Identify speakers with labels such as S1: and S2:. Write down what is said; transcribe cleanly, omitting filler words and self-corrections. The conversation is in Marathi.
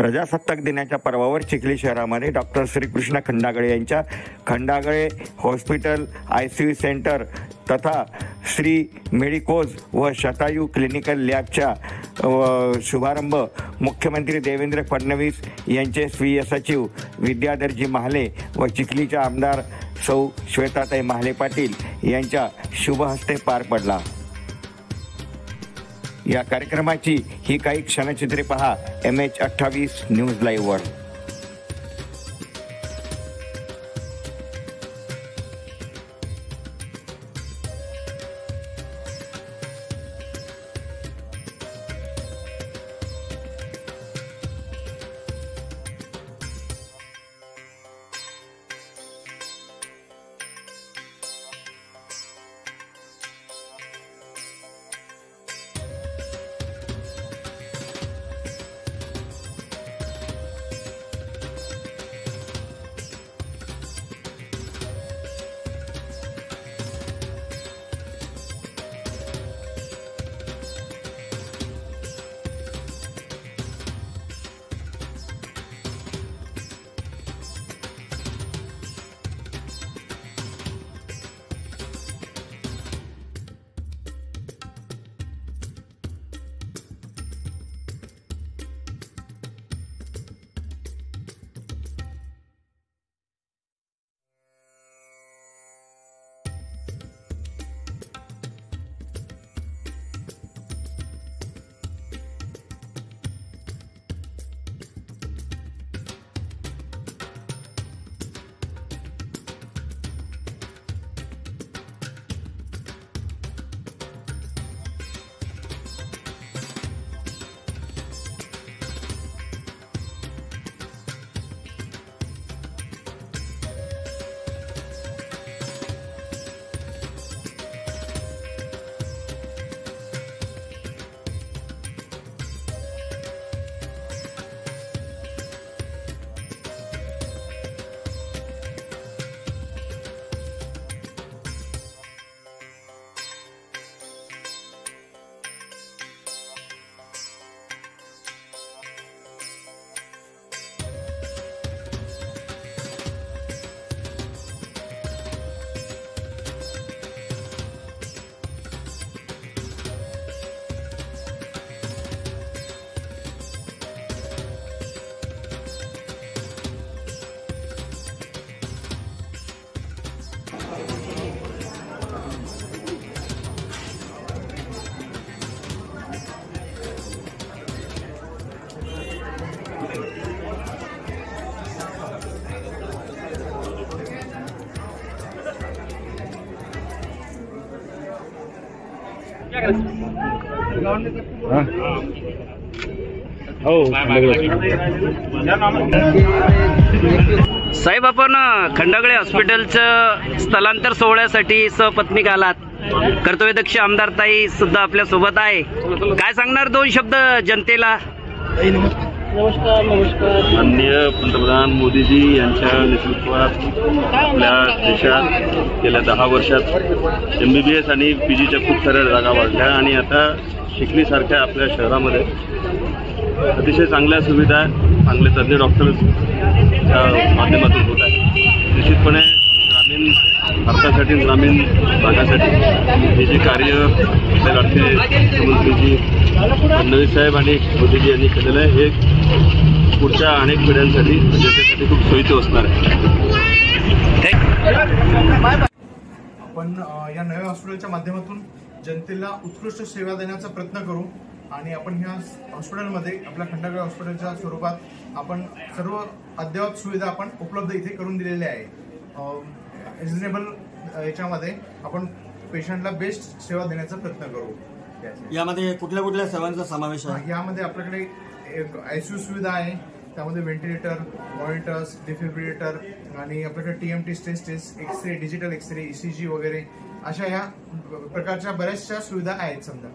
S1: प्रजासत्ताक दिनाच्या पर्वावर चिखली शहरामध्ये डॉक्टर श्रीकृष्ण खंडागळे यांच्या खंडागळे हॉस्पिटल ICU सेंटर तथा श्री मेडिकोज व शतायू क्लिनिकल लॅबच्या शुभारंभ मुख्यमंत्री देवेंद्र फडणवीस यांचे स्वीय सचिव विद्याधरजी महाले व चिखलीच्या आमदार सौ श्वेताताई महाले पाटील यांच्या शुभ हस्ते पार पडला। या कार्यक्रमाची ही काही क्षणचित्रे पहा MH28 न्यूज लाईव्हवर।
S2: साहेब, आपण खंडागळे हॉस्पिटलचं स्थलांतर सोहळ्यासाठी सपत्नीक आलात। कर्तव्यदक्ष आमदार ताई सुद्धा आपल्या सोबत आहे। काय सांगणार 2 शब्द जनतेला?
S3: नमस्कार। माननीय पंतप्रधान मोदीजी यांच्या नेतृत्वात आपल्या देशात गेल्या 10 वर्षात MBBS आणि PGच्या खूप साऱ्या जागा वाढल्या आणि आता चिखलीसारख्या आपल्या शहरामध्ये अतिशय चांगल्या सुविधा, चांगले तज्ञ डॉक्टर्सच्या माध्यमातून होत आहे। निश्चितपणे ग्रामीण भारतासाठी, ग्रामीण भागासाठी हे जे कार्य आपल्या लाडके मुख्यमंत्रीजी फडणवीस साहेब आणि मोदीजी यांनी केलेलं आहे, हे पुढच्या अनेक पिढ्यांसाठी जनतेसाठी खूप सोयीचं असणार आहे।
S4: आपण या नव्या हॉस्पिटलच्या माध्यमातून जनतेला उत्कृष्ट सेवा देण्याचा प्रयत्न करू आणि आपण ह्या हॉस्पिटलमध्ये आपल्या खंडागळे हॉस्पिटलच्या स्वरूपात आपण सर्व अद्ययावत सुविधा आपण उपलब्ध इथे करून दिलेल्या आहे। रिजनेबल याच्यामध्ये आपण पेशंटला बेस्ट सेवा देण्याचा प्रयत्न करू।
S5: यामध्ये कुठल्या कुठल्या सेवांचा समावेश आहे?
S4: यामध्ये आपल्याकडे एक ICU सुविधा आहे, त्यामध्ये व्हेंटिलेटर, मॉनिटर्स, डिफिब्रिलेटर आणि आपल्याकडे TMT stress test, x-ray, digital x-ray, ECG वगैरे अशा या प्रकारच्या बऱ्याचशा सुविधा आहेत समजा।